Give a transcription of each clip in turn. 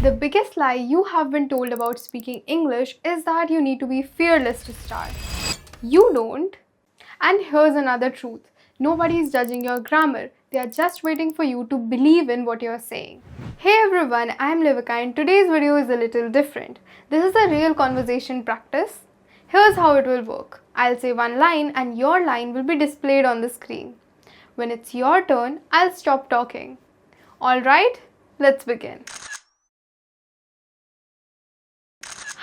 The biggest lie you have been told about speaking English is that you need to be fearless to start. You don't. And here's another truth. Nobody is judging your grammar. They are just waiting for you to believe in what you're saying. Hey everyone, I'm Levikah and today's video is a little different. This is a real conversation practice. Here's how it will work. I'll say one line and your line will be displayed on the screen. When it's your turn, I'll stop talking. Alright, let's begin.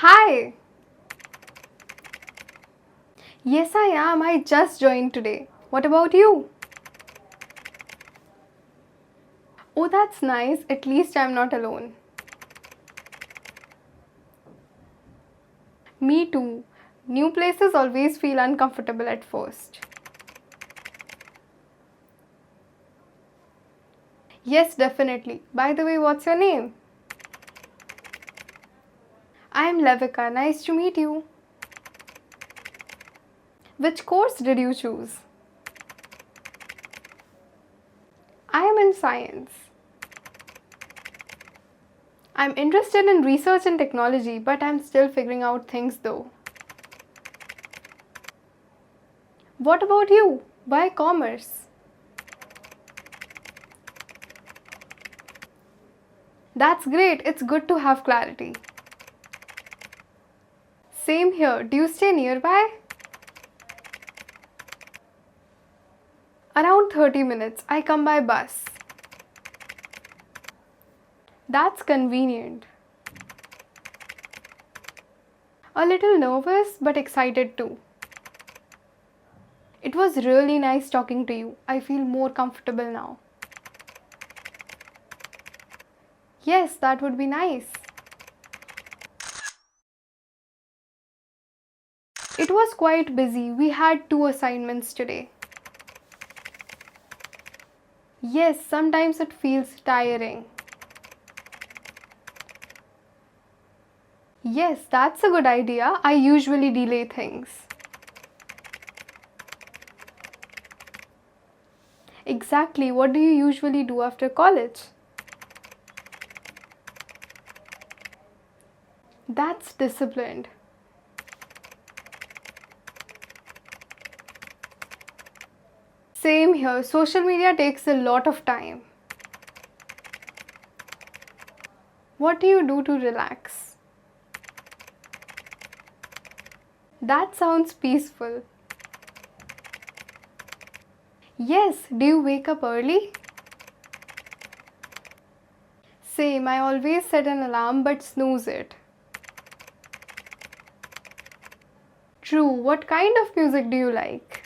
Hi! Yes, I am. I just joined today. What about you? Oh, that's nice. At least I'm not alone. Me too. New places always feel uncomfortable at first. Yes, definitely. By the way, what's your name? I'm Levikah. Nice to meet you. Which course did you choose? I am in science. I'm interested in research and technology, but I'm still figuring out things though. What about you? Why commerce? That's great. It's good to have clarity. Same here. Do you stay nearby? Around 30 minutes. I come by bus. That's convenient. A little nervous but excited too. It was really nice talking to you. I feel more comfortable now. Yes, that would be nice. It was quite busy. We had 2 assignments today. Yes, sometimes it feels tiring. Yes, that's a good idea. I usually delay things. Exactly. What do you usually do after college? That's disciplined. Same here. Social media takes a lot of time. What do you do to relax? That sounds peaceful. Yes, do you wake up early? Same, I always set an alarm but snooze it. True, what kind of music do you like?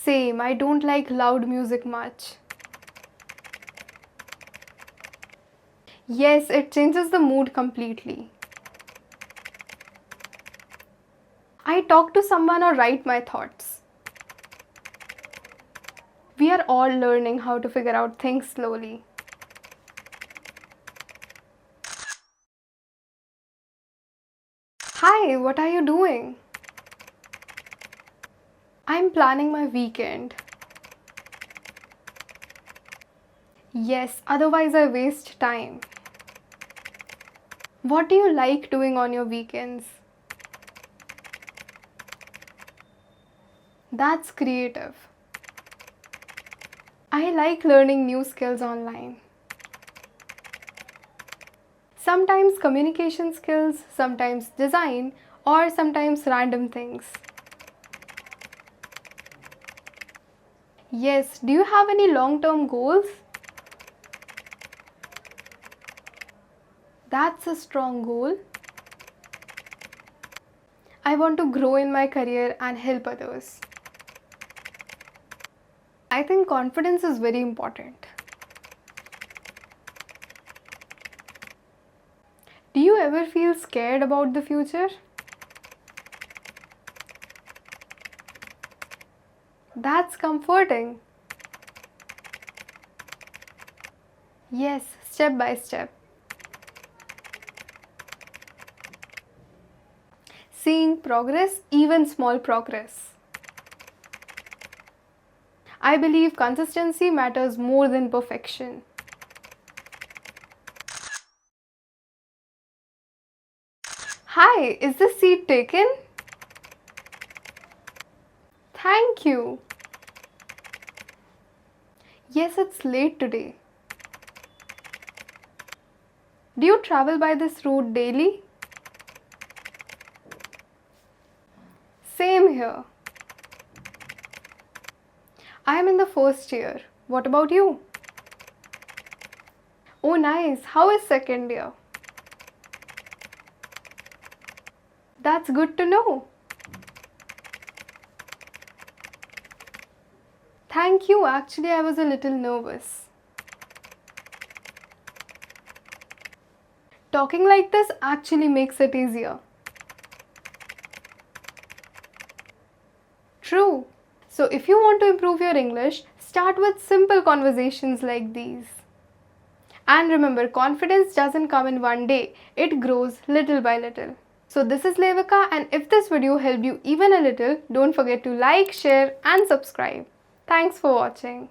Same, I don't like loud music much. Yes, it changes the mood completely. I talk to someone or write my thoughts. We are all learning how to figure out things slowly. Hi, what are you doing? I'm planning my weekend. Yes, otherwise I waste time. What do you like doing on your weekends? That's creative. I like learning new skills online. Sometimes communication skills, sometimes design, or sometimes random things. Yes, do you have any long-term goals? That's a strong goal. I want to grow in my career and help others. I think confidence is very important. Do you ever feel scared about the future? That's comforting. Yes, step by step. Seeing progress, even small progress. I believe consistency matters more than perfection. Hi, is this seat taken? Thank you. Yes, it's late today. Do you travel by this route daily? Same here. I am in the first year. What about you? Oh, nice. How is second year? That's good to know. Thank you. Actually, I was a little nervous. Talking like this actually makes it easier. True. So, if you want to improve your English, start with simple conversations like these. And remember, confidence doesn't come in one day, it grows little by little. So, this is Levikah, and if this video helped you even a little, don't forget to like, share, and subscribe. Thanks for watching.